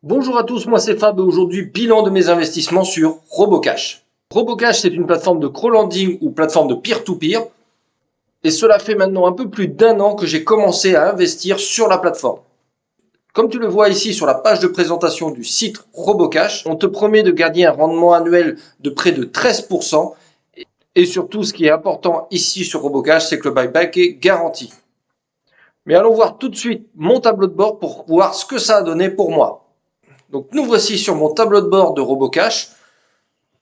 Bonjour à tous, moi c'est Fab et aujourd'hui bilan de mes investissements sur Robocash. Robocash c'est une plateforme de crowdlending ou plateforme de peer-to-peer et cela fait maintenant un peu plus d'un an que j'ai commencé à investir sur la plateforme. Comme tu le vois ici sur la page de présentation du site Robocash, on te promet de gagner un rendement annuel de près de 13% et surtout ce qui est important ici sur Robocash c'est que le buyback est garanti. Mais allons voir tout de suite mon tableau de bord pour voir ce que ça a donné pour moi. Donc nous voici sur mon tableau de bord de Robocash.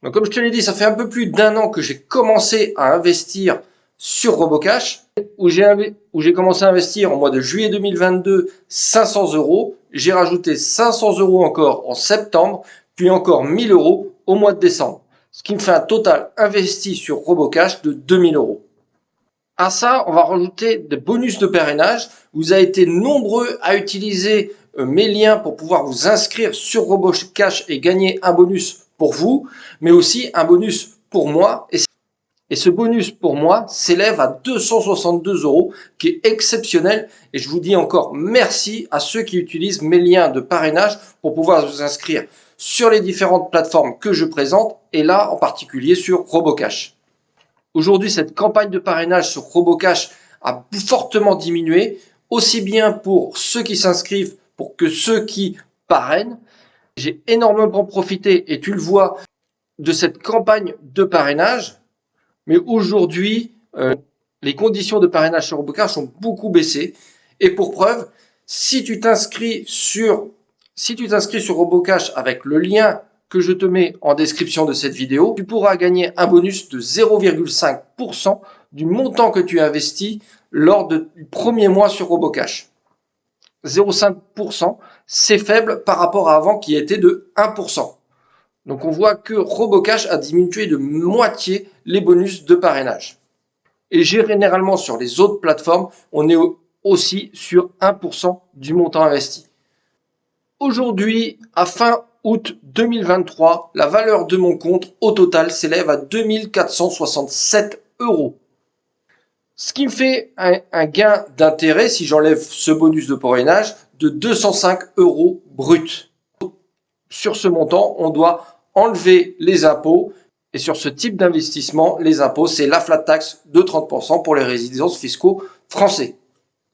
Donc comme je te l'ai dit, ça fait un peu plus d'un an que j'ai commencé à investir sur Robocash, où j'ai commencé à investir au mois de juillet 2022 500 euros. J'ai rajouté 500 euros encore en septembre, puis encore 1000 euros au mois de décembre. Ce qui me fait un total investi sur Robocash de 2000 euros. À ça, on va rajouter des bonus de parrainage. Vous avez été nombreux à utiliser mes liens pour pouvoir vous inscrire sur Robocash et gagner un bonus pour vous, mais aussi un bonus pour moi. Et ce bonus pour moi s'élève à 262 euros, qui est exceptionnel. Et je vous dis encore merci à ceux qui utilisent mes liens de parrainage pour pouvoir vous inscrire sur les différentes plateformes que je présente, et là en particulier sur Robocash. Aujourd'hui, cette campagne de parrainage sur Robocash a fortement diminué, aussi bien pour ceux qui s'inscrivent que ceux qui parrainent. J'ai énormément profité, et tu le vois, de cette campagne de parrainage. Mais aujourd'hui, les conditions de parrainage sur Robocash ont beaucoup baissé. Et pour preuve, si tu t'inscris sur Robocash avec le lien que je te mets en description de cette vidéo, tu pourras gagner un bonus de 0,5% du montant que tu investis lors du premier mois sur Robocash. 0,5%, c'est faible par rapport à avant qui était de 1%. Donc on voit que Robocash a diminué de moitié les bonus de parrainage. Et généralement sur les autres plateformes, on est aussi sur 1% du montant investi. Aujourd'hui, à fin août 2023, la valeur de mon compte au total s'élève à 2467 euros. Ce qui me fait un gain d'intérêt, si j'enlève ce bonus de parrainage, de 205 euros brut. Sur ce montant, on doit enlever les impôts. Et sur ce type d'investissement, les impôts, c'est la flat tax de 30% pour les résidences fiscaux français.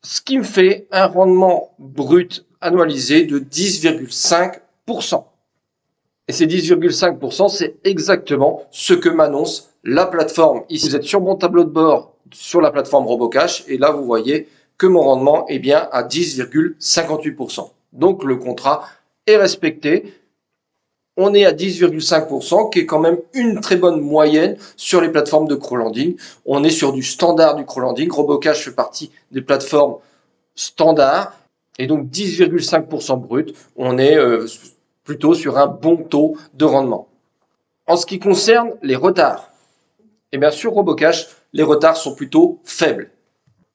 Ce qui me fait un rendement brut annualisé de 10,5%. Et ces 10,5%, c'est exactement ce que m'annonce la plateforme. Ici, vous êtes sur mon tableau de bord sur la plateforme Robocash et là, vous voyez que mon rendement est bien à 10,58%. Donc, le contrat est respecté. On est à 10,5%, qui est quand même une très bonne moyenne sur les plateformes de crowdlending. On est sur du standard du crowdlending. Robocash fait partie des plateformes standard. Et donc 10,5% brut, on est plutôt sur un bon taux de rendement. En ce qui concerne les retards, et bien sur Robocash, les retards sont plutôt faibles.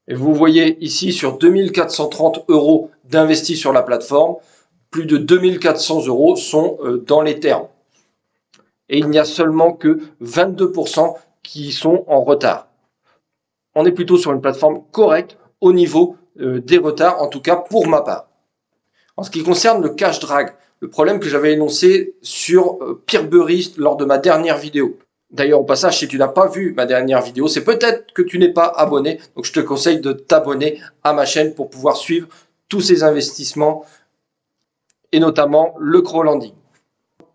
Et vous voyez ici sur 2430 euros d'investis sur la plateforme, plus de 2400 euros sont dans les termes. Et il n'y a seulement que 22% qui sont en retard. On est plutôt sur une plateforme correcte au niveau des retards, en tout cas pour ma part. En ce qui concerne le cash drag, le problème que j'avais énoncé sur Peerberry lors de ma dernière vidéo. D'ailleurs, au passage, si tu n'as pas vu ma dernière vidéo, c'est peut-être que tu n'es pas abonné. Donc, je te conseille de t'abonner à ma chaîne pour pouvoir suivre tous ces investissements et notamment le crowdlending.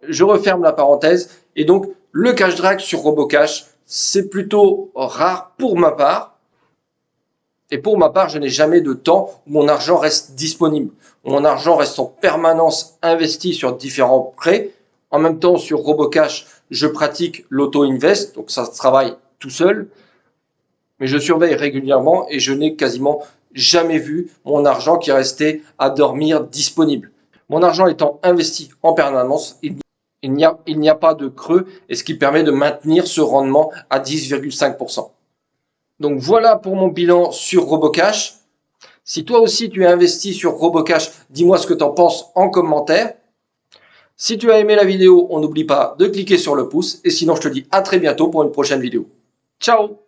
Je referme la parenthèse. Et donc, le cash drag sur Robocash, c'est plutôt rare pour ma part. Et pour ma part, je n'ai jamais de temps où mon argent reste disponible. Mon argent reste en permanence investi sur différents prêts. En même temps, sur Robocash, je pratique l'auto-invest, donc ça se travaille tout seul. Mais je surveille régulièrement et je n'ai quasiment jamais vu mon argent qui restait à dormir disponible. Mon argent étant investi en permanence, il n'y a pas de creux, et ce qui permet de maintenir ce rendement à 10,5%. Donc voilà pour mon bilan sur Robocash. Si toi aussi tu es investi sur Robocash, dis-moi ce que tu en penses en commentaire. Si tu as aimé la vidéo, on n'oublie pas de cliquer sur le pouce. Et sinon, je te dis à très bientôt pour une prochaine vidéo. Ciao!